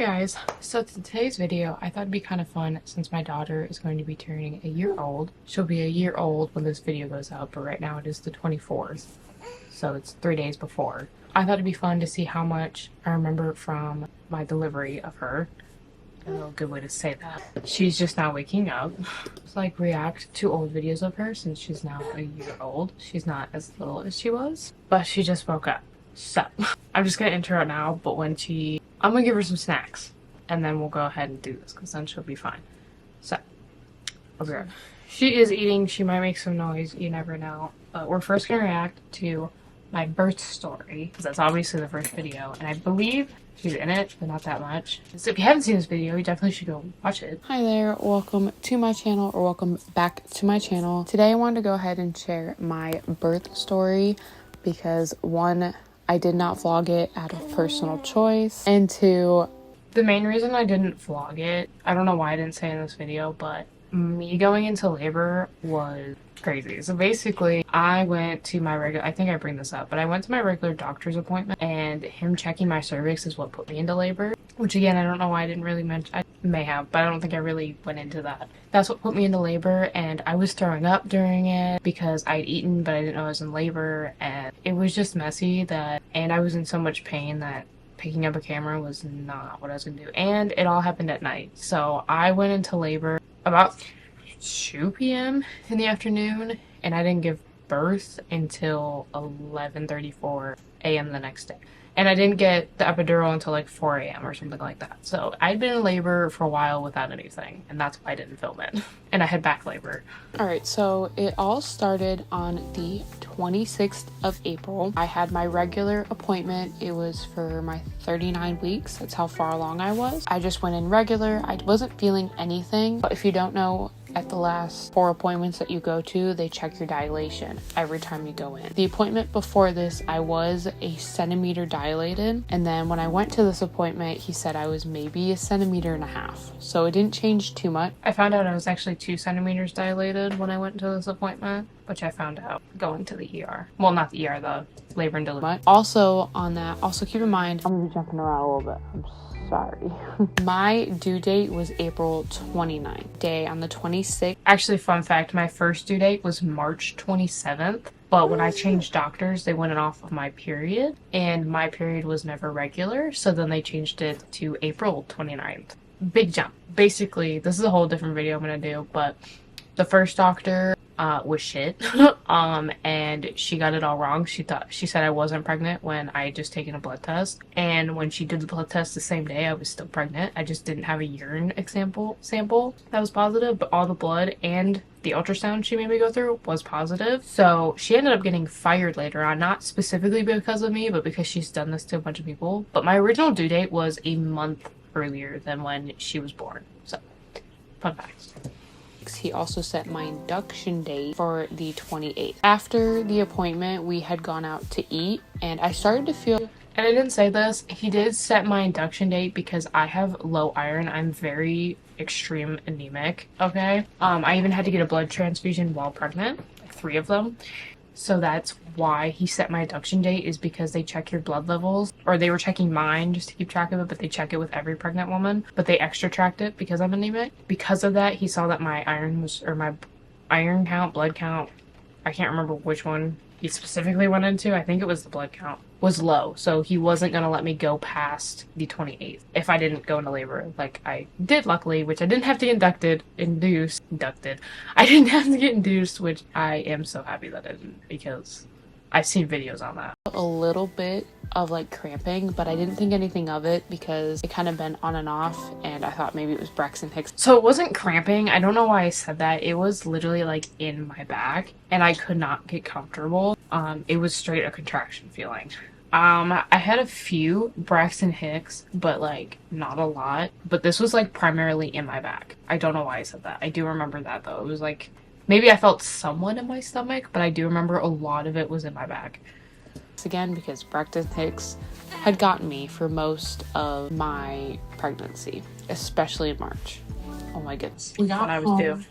Hi guys, so today's video I thought it'd be kind of fun since my daughter is going to be turning a year old. She'll be a year old when this video goes out, but right now it is the 24th, so it's 3 days before. I thought it'd be fun to see how much I remember from my delivery of her. I don't know a good way to say that. She's just now waking up. Just like react to old videos of her since she's now a year old. She's not as little as she was, but she just woke up. So I'm just gonna intro it now, but I'm gonna give her some snacks and then we'll go ahead and do this because then she'll be fine. So I'll be right back. She is eating. She might make some noise, you never know. But we're first gonna react to my birth story because that's obviously the first video and I believe she's in it, but not that much. So if you haven't seen this video, you definitely should go watch it. Hi there, welcome to my channel, or welcome back to my channel. Today I wanted to go ahead and share my birth story because one, I did not vlog it out of personal choice, and two, the main reason I didn't vlog it, I don't know why I didn't say in this video, but me going into labor was crazy. So basically, I went to my regular, I think I bring this up, but I went to my regular doctor's appointment and him checking my cervix is what put me into labor, which again, I don't know why I didn't really mention. I may have, but I don't think I really went into that. That's what put me into labor, and I was throwing up during it because I'd eaten, but I didn't know I was in labor, and it was just messy and I was in so much pain that picking up a camera was not what I was gonna do. And it all happened at night. So I went into labor about 2 p.m. in the afternoon, and I didn't give birth until 11:34 a.m. the next day. And I didn't get the epidural until like 4 a.m. or something like that. So I'd been in labor for a while without anything, and that's why I didn't film it. And I had back labor. Alright, so it all started on the 26th of April. I had my regular appointment. It was for my 39 weeks. That's how far along I was. I just went in regular. I wasn't feeling anything. But if you don't know, at the last 4 appointments that you go to, they check your dilation every time you go in. The appointment before this, I was a centimeter dilated. And then when I went to this appointment, he said I was maybe 1.5 centimeters. So it didn't change too much. I found out I was actually 2 centimeters dilated when I went to this appointment, which I found out going to the ER. Well, not the ER, the labor and delivery. Also on that, also keep in mind, I'm gonna be jumping around a little bit. I'm sorry. My due date was April 29th. Day on the 26th. Actually, fun fact, my first due date was March 27th. But when I changed doctors, they went off of my period, and my period was never regular. So then they changed it to April 29th. Big jump. Basically, this is a whole different video I'm gonna do, but the first doctor was shit. And she got it all wrong. She said I wasn't pregnant when I had just taken a blood test. And when she did the blood test the same day, I was still pregnant. I just didn't have a urine sample that was positive, but all the blood and the ultrasound she made me go through was positive. So she ended up getting fired later on, not specifically because of me, but because she's done this to a bunch of people. But my original due date was a month earlier than when she was born. So, fun facts. He also set my induction date for the 28th. After the appointment, we had gone out to eat, and I started to feel... And I didn't say this, he did set my induction date because I have low iron. I'm very extreme anemic, okay? I even had to get a blood transfusion while pregnant, 3 of them. So that's why he set my induction date, is because they check your blood levels, or they were checking mine just to keep track of it, but they check it with every pregnant woman, but they extra tracked it because I'm anemic. Because of that, he saw that my iron was, or my iron count, blood count, I can't remember which one he specifically went into. I think it was the blood count, was low. So he wasn't going to let me go past the 28th if I didn't go into labor like I did, luckily, which I didn't have to get induced. I didn't have to get induced, which I am so happy that I didn't, because I've seen videos on that. A little bit of like cramping, but I didn't think anything of it because it kind of been on and off, and I thought maybe it was Braxton Hicks. So it wasn't cramping. I don't know why I said that. It was literally like in my back and I could not get comfortable. It was straight a contraction feeling. I had a few Braxton Hicks, but like not a lot. But this was like primarily in my back. I don't know why I said that. I do remember that though. It was like, maybe I felt somewhat in my stomach, but I do remember a lot of it was in my back. Again, because Braxton Hicks had gotten me for most of my pregnancy, especially in March. Oh my goodness. We got when I was due.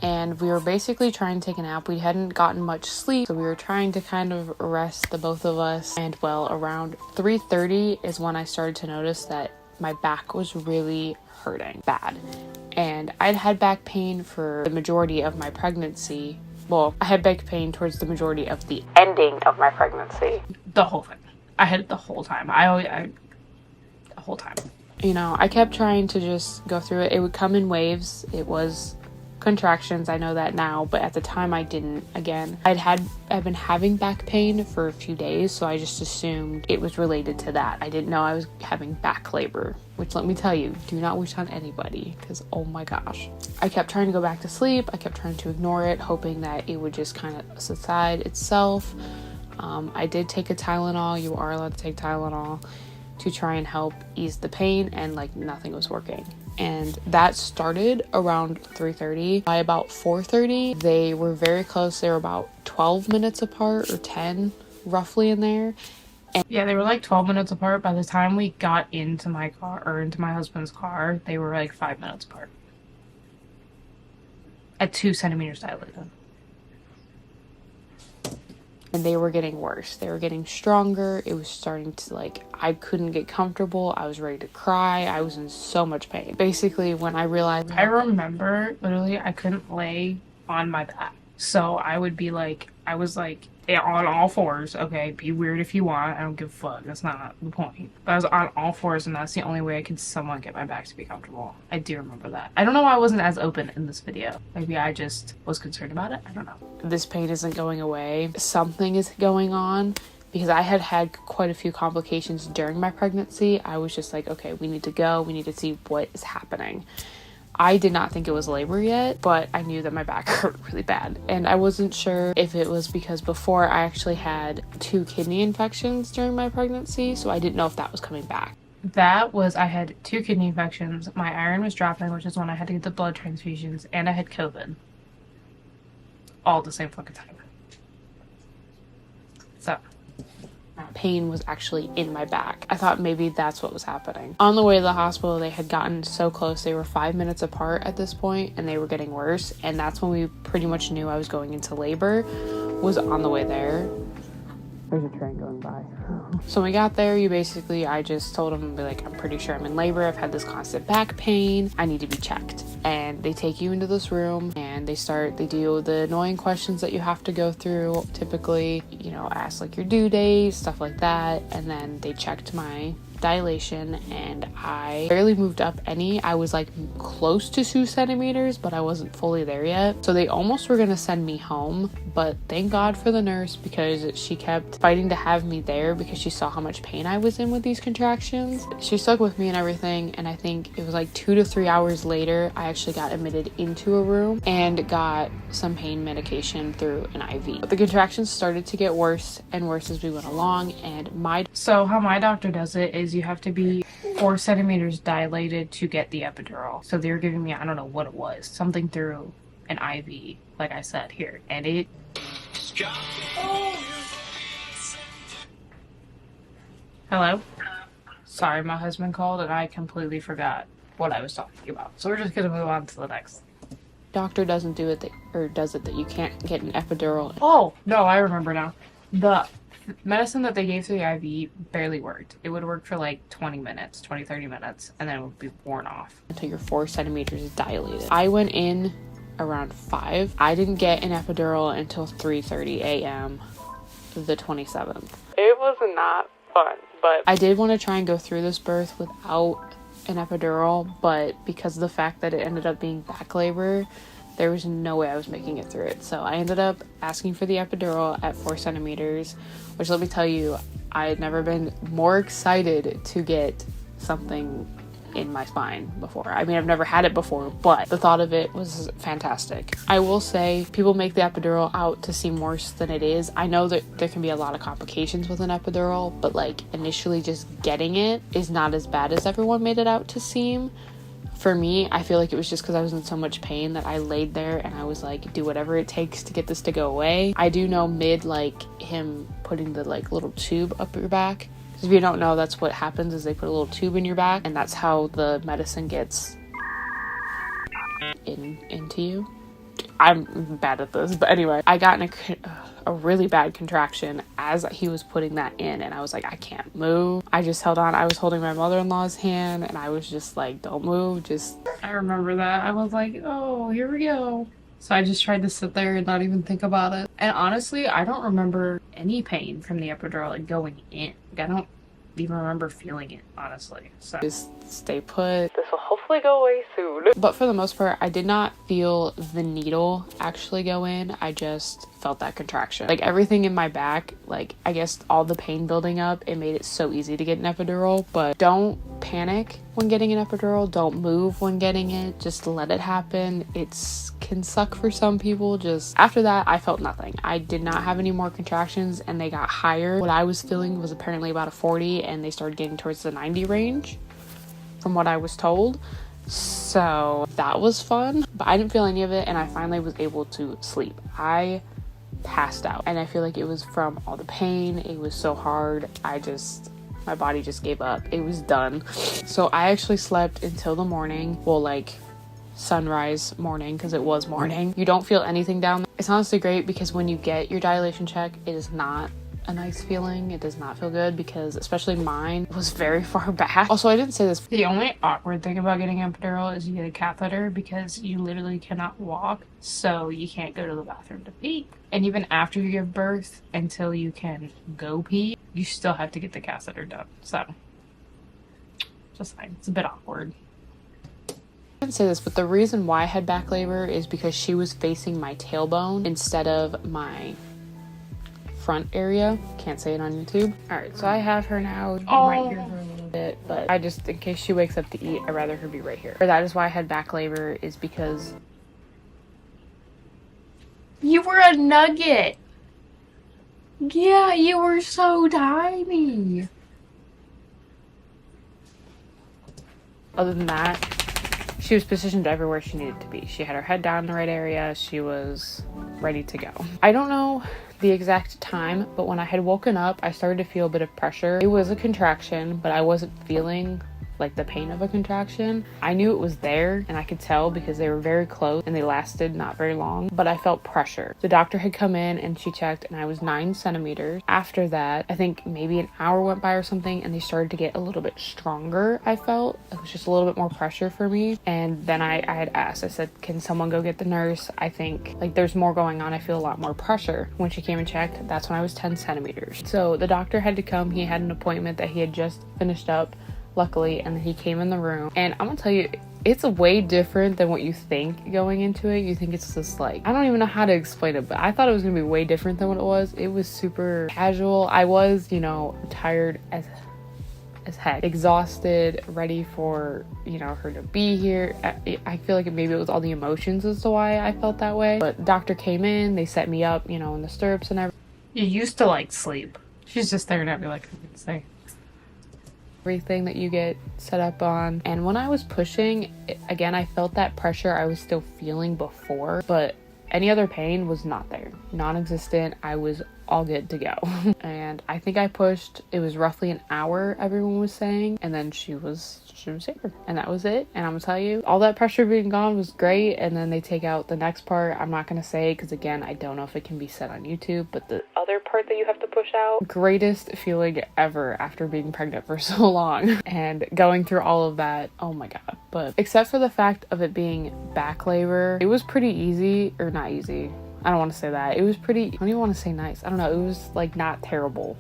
And we were basically trying to take a nap. We hadn't gotten much sleep, so we were trying to kind of rest, the both of us. And well, around 3:30 is when I started to notice that my back was really hurting bad. And I'd had back pain for the majority of my pregnancy. Well, I had back pain towards the majority of the ending of my pregnancy. The whole thing. I had it the whole time. The whole time. You know, I kept trying to just go through it. It would come in waves. It was contractions, I know that now, but at the time I didn't. Again, I've been having back pain for a few days, so I just assumed it was related to that. I didn't know I was having back labor, which, let me tell you, do not wish on anybody, because oh my gosh. I kept trying to go back to sleep. I kept trying to ignore it, hoping that it would just kind of subside itself. I did take a Tylenol. You are allowed to take Tylenol to try and help ease the pain, and like nothing was working. And that started around 3:30. By about 4:30, they were very close. They were about 12 minutes apart, or 10 roughly in there. And yeah, they were like 12 minutes apart. By the time we got into my car, or into my husband's car, they were like 5 minutes apart. At 2 centimeters dilated. And they were getting worse. They were getting stronger. It was starting to, like, I couldn't get comfortable. I was ready to cry. I was in so much pain. Basically, when I realized... I remember, literally, I couldn't lay on my back. So I would be like, I was like, on all fours. Okay, be weird if you want. I don't give a fuck. That's not the point. But I was on all fours, and that's the only way I could somewhat get my back to be comfortable. I do remember that. I don't know why I wasn't as open in this video. Maybe I just was concerned about it. I don't know. This pain isn't going away. Something is going on, because I had had quite a few complications during my pregnancy. I was just like, okay, we need to go. We need to see what is happening. I did not think it was labor yet, but I knew that my back hurt really bad. And I wasn't sure if it was because before I actually had 2 kidney infections during my pregnancy, so I didn't know if that was coming back. I had 2 kidney infections, my iron was dropping, which is when I had to get the blood transfusions, and I had COVID. All at the same fucking time. So... pain was actually in my back. I thought maybe that's what was happening. On the way to the hospital, they had gotten so close. They were 5 minutes apart at this point, and they were getting worse. And that's when we pretty much knew I was going into labor, was on the way there. There's a train going by. So when we got there, I just told them, like, I'm pretty sure I'm in labor. I've had this constant back pain. I need to be checked. And they take you into this room, and they do the annoying questions that you have to go through. Typically, you know, ask like your due date, stuff like that. And then they checked my dilation, and I barely moved up any. I was like close to 2 centimeters, but I wasn't fully there yet. So they almost were gonna send me home, but thank God for the nurse, because she kept fighting to have me there because she saw how much pain I was in with these contractions. She stuck with me and everything, and I think it was like 2 to 3 hours later, I actually got admitted into a room and got some pain medication through an IV. But the contractions started to get worse and worse as we went along, and So how my doctor does it is you have to be 4 centimeters dilated to get the epidural. So they were giving me, I don't know what it was, something through an IV, like I said here. And it... Hello? Sorry, my husband called and I completely forgot what I was talking about. So we're just gonna move on to the next. Doctor doesn't do it does it that you can't get an epidural. Oh, no, I remember now. The medicine that they gave through the IV barely worked. It would work for like 30 minutes, and then it would be worn off. Until you're 4 centimeters dilated. I went in around 5. I didn't get an epidural until 3:30 a.m. the 27th. It was not fun, but I did want to try and go through this birth without an epidural, but because of the fact that it ended up being back labor, there was no way I was making it through it. So I ended up asking for the epidural at 4 centimeters, which, let me tell you, I had never been more excited to get something in my spine before. I mean, I've never had it before, but the thought of it was fantastic. I will say, people make the epidural out to seem worse than it is. I know that there can be a lot of complications with an epidural, but like initially just getting it is not as bad as everyone made it out to seem. For me, I feel like it was just because I was in so much pain that I laid there and I was like, do whatever it takes to get this to go away. I do know like him putting the like little tube up your back. Because if you don't know, that's what happens is they put a little tube in your back, and that's how the medicine gets into you. I'm bad at this, but anyway, I got in a really bad contraction as he was putting that in, and I was like, I can't move. I just held on. I was holding my mother-in-law's hand, and I was just like, don't move, just. I remember that. I was like, oh, here we go. So I just tried to sit there and not even think about it. And honestly, I don't remember any pain from the epidural like going in. Like, I don't even remember feeling it, honestly. So Just stay put. This will hopefully go away soon. But for the most part, I did not feel the needle actually go in. I just felt that contraction. Like everything in my back, like I guess all the pain building up, it made it so easy to get an epidural. But don't panic when getting an epidural. Don't move when getting it. Just let it happen. It's can suck for some people. Just after that, I felt nothing. I did not have any more contractions, and they got higher. What I was feeling was apparently about a 40, and they started getting towards the 90 range from what I was told. So that was fun, but I didn't feel any of it, and I finally was able to sleep. I passed out, and I feel like it was from all the pain. It was so hard. My body just gave up. It was done. So I actually slept until the morning. Well, like sunrise morning, because it was morning. You don't feel anything down there. It's honestly great because when you get your dilation check, it is not a nice feeling. It does not feel good because especially mine was very far back. Also, I didn't say this. the only awkward thing about getting an epidural is you get a catheter because you literally cannot walk, so you can't go to the bathroom to pee. And even after you give birth, until you can go pee, you still have to get the catheter done. So, just saying, it's a bit awkward. I didn't say this, but the reason why I had back labor is because she was facing my tailbone instead of my front area. Can't say it on YouTube. Alright, so I have her now. You might hear her a little bit, but I just, in case she wakes up to eat, I'd rather her be right here. Or that is why I had back labor, is because You were a nugget! Yeah, you were so tiny! other than that, she was positioned everywhere she needed to be. She had her head down in the right area. She was ready to go. I don't know the exact time, but when I had woken up, I started to feel a bit of pressure. It was a contraction, but I wasn't feeling like the pain of a contraction. I knew it was there, and I could tell because they were very close and they lasted not very long, but I felt pressure. The doctor had come in and she checked, and I was 9 centimeters. After that, I think maybe an hour went by or something, and they started to get a little bit stronger. I felt it was just a little bit more pressure for me. And then I had asked, I said, can someone go get the nurse? I think like there's more going on. I feel a lot more pressure. When she came and checked, that's when I was 10 centimeters. So the doctor had to come. He had an appointment that he had just finished up, luckily, and he came in the room. And I'm gonna tell you, it's way different than what you think going into it. You think it's just like, I don't even know how to explain it, but I thought it was gonna be way different than what it was. It was super casual. I was, you know, tired as heck, exhausted, ready for, you know, her to be here. I feel like maybe it was all the emotions as to why I felt that way. But doctor came in, they set me up, you know, in the stirrups and everything. You used to like sleep. She's just staring at me like I can say. Everything that you get set up on. And when I was pushing, again, I felt that pressure I was still feeling before, but any other pain was not there, non-existent. I was all good to go. And I think I pushed, it was roughly an hour, everyone was saying, and then she was here, and that was it. And I'm gonna tell you, all that pressure being gone was great. And then they take out the next part. I'm not gonna say, because again, I don't know if it can be said on YouTube, but the other part that you have to push out, greatest feeling ever after being pregnant for so long and going through all of that. Oh my god. But except for the fact of it being back labor, it was pretty easy, or not easy, I don't want to say that. It was pretty, I don't even want to say nice, I don't know, it was like not terrible,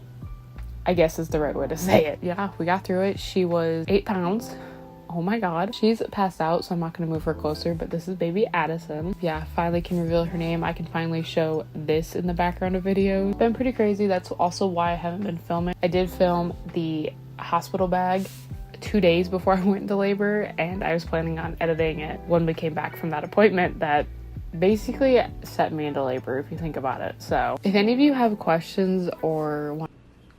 I guess is the right way to say it. Yeah, we got through it. She was 8 pounds. Oh my god. She's passed out, so I'm not going to move her closer, but this is baby Addison. Yeah, finally can reveal her name. I can finally show this in the background of videos. It's been pretty crazy. That's also why I haven't been filming. I did film the hospital bag 2 days before I went into labor, and I was planning on editing it when we came back from that appointment that basically set me into labor, if you think about it. So if any of you have questions or want—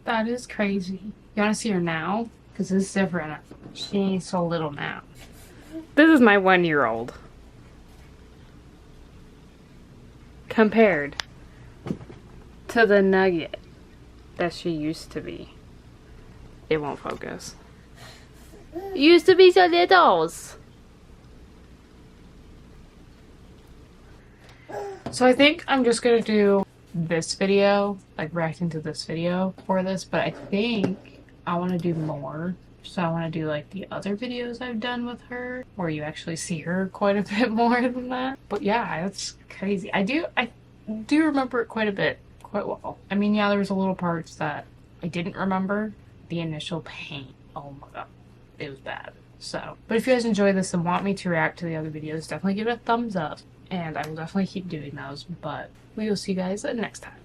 That is crazy. You want to see her now? Because it's different. She ain't so little now. This is my 1-year-old. Compared to the nugget that she used to be. It won't focus. Used to be so little. So I think I'm just gonna do this video, like reacting to this video for this, but I think I want to do more. So I want to do like the other videos I've done with her, where you actually see her quite a bit more than that. But yeah, that's crazy. I do remember it quite a bit, quite well. I mean, yeah, there was a little parts that I didn't remember. The initial pain. Oh my god, it was bad. So, but if you guys enjoy this and want me to react to the other videos, definitely give it a thumbs up. And I will definitely keep doing those. But we will see you guys next time.